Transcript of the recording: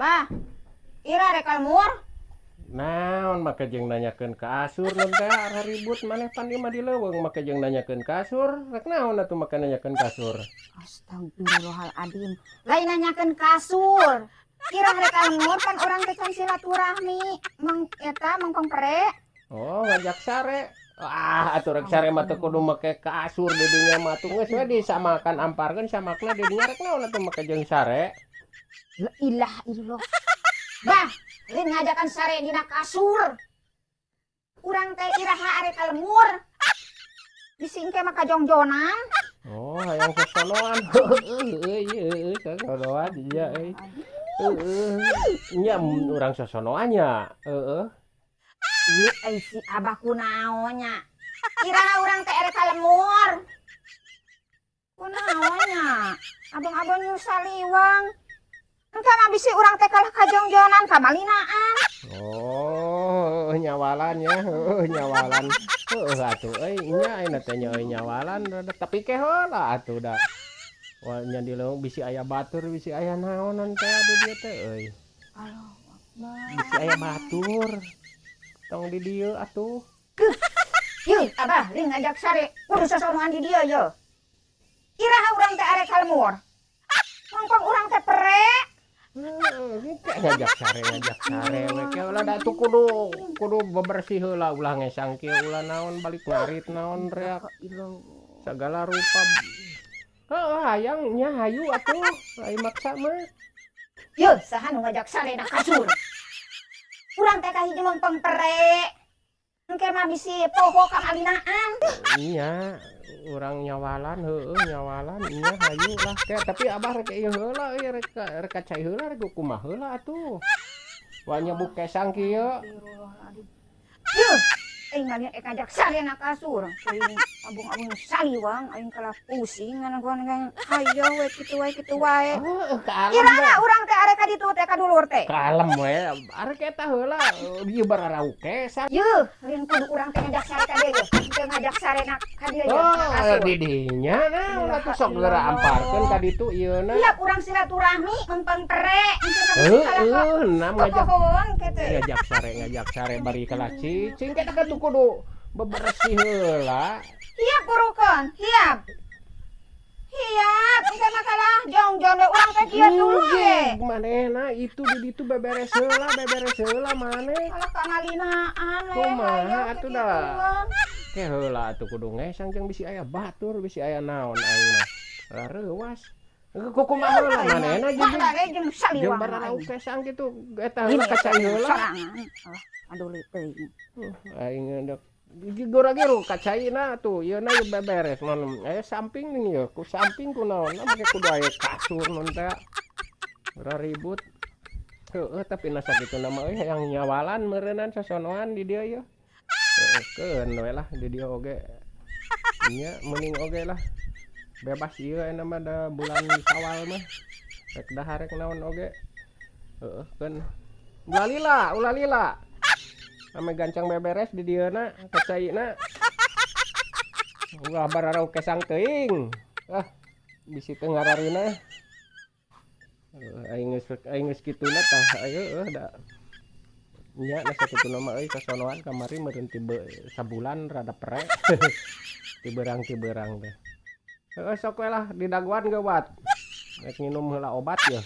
Bah, ira rek kalmur. Naon make jeung nanyakeun ka Asur nun teh arah ribut maneh pan ieu mah dileuweung make jeung nanyakeun ka Asur. Rek naon atuh make nanyakeun ka Asur? Astagfirullahaladzim. Lain nanyakeun kasur. Ira rek kalmur kan orang teh can silaturahmi. Mang eta mangkong pere. Oh, ngajak sare. Atuh rek sare mah teu kudu make ka Asur di dinya mah atuh geus we disamakan amparkeun samakna di dinya rek naon atuh make jeung sare? La ilaha illallah. Bah, lain ngajakan sare dina kasur. Urang teh iraha are kalmur. Disingke mah kajongjonan. Oh, hayang sosonoan. Ieu sosonoan iya euy. Nya urang sosonoannya. Heeh. Ieu si abah kunaonnya. Iraha urang teh are kalmur. Kunaonnya? Abang-abang nyusaliwang. Engka mah bisi urang teh kalah kajongjonan kamalinaan. Oh, nyawalan ya. Nyawalan. Atuh euy nya ayeuna teh nya euy nyawalan tapi ke heula atuh da. Wah nya di leuweung bisi aya batur bisi aya naonan teh di dieu teh euy. Allahu Akbar. Bisi aya batur. Tong di dieu atuh. Yeuh, abah ring ngajak sare kudu sosonoan di dieu yeuh. Iraha urang teh are kalmur. Mangkong urang teh pere. Ngajak sare we ke ulah da tuh kudu bebersih heula ulah ngesang kieu ulah naon balik ngarit naon reak segala rupa. Heeh hayang nya hayu atuh lain maksa mah. Yeuh, saha nu ngajak sare na kasur. Urang teh kahiji mangkong pere. Engke mah bisi poho kamalinaan. Iya urang nyawalan heueuh nyawalan iya hayu lah teh tapi abah rek ieu heula ieu rek cai heula rek kumaha heula atuh. Wah nyebuk kesang kieu. Yeuh, aing mah ngajak sare na kasur. Aing abung-abung saliwang aing kalah pusing nganagoan hayo we kitu wae. Iraha urang teh are ka ditu teh ka dulur teh. Kalem we arek eta heula ieu bararau kesang. Yeuh, lain kudu urang teh ngajak sare ka dieu yeuh. Teu ngajak sare na ka dieu yeuh. Oh, di dinya naon atuh sok geura amparkeun ka ditu ieuna. Iya, urang silaturahmi mempeng pere. Nam ngajak sare bari kalah cicing kita kan kudu bebersih heula. Hiap burukeun, hiap. Hiap, engke mah kalah jongjon we urang teh kieu dulu ge. Manehna itu di ditu beberes heula maneh. Kalah kamalinaan we. Kumaha atuh da. Ke heula atuh kudu ngesang jeung bisi aya batur, bisi aya naon aing mah. Rareuwas. Kumaha heula manehna jeung bararau kesang kitu eta heula kacai heula. Aduh teuing. Aing ndak gora-gero kacaina tuh ieuna ieu beberes non samping nih ya ku samping ku naon make kudu aya kasur non teh ribut heueuh tapi nasa kituna mah yang nyawalan meureunan sosonoan di dieu ya keun we lah di dieu oge nya mending oge lah bebas ieu aya mah da bulan Sawal mah rek dahar rek naon oge heueuh keun ulalila ame gancang beberes di dieuna kacaina. Ulah bararau kesang teuing. Bisi teu ngararina. Aing geus kituna tah ayo da. Nya na sakituna mah euy sosonoan kamari meureun sabulan rada pere. Tibeurang teh. Sok we lah di daguan geuwat. Rek nginum heula obat ya.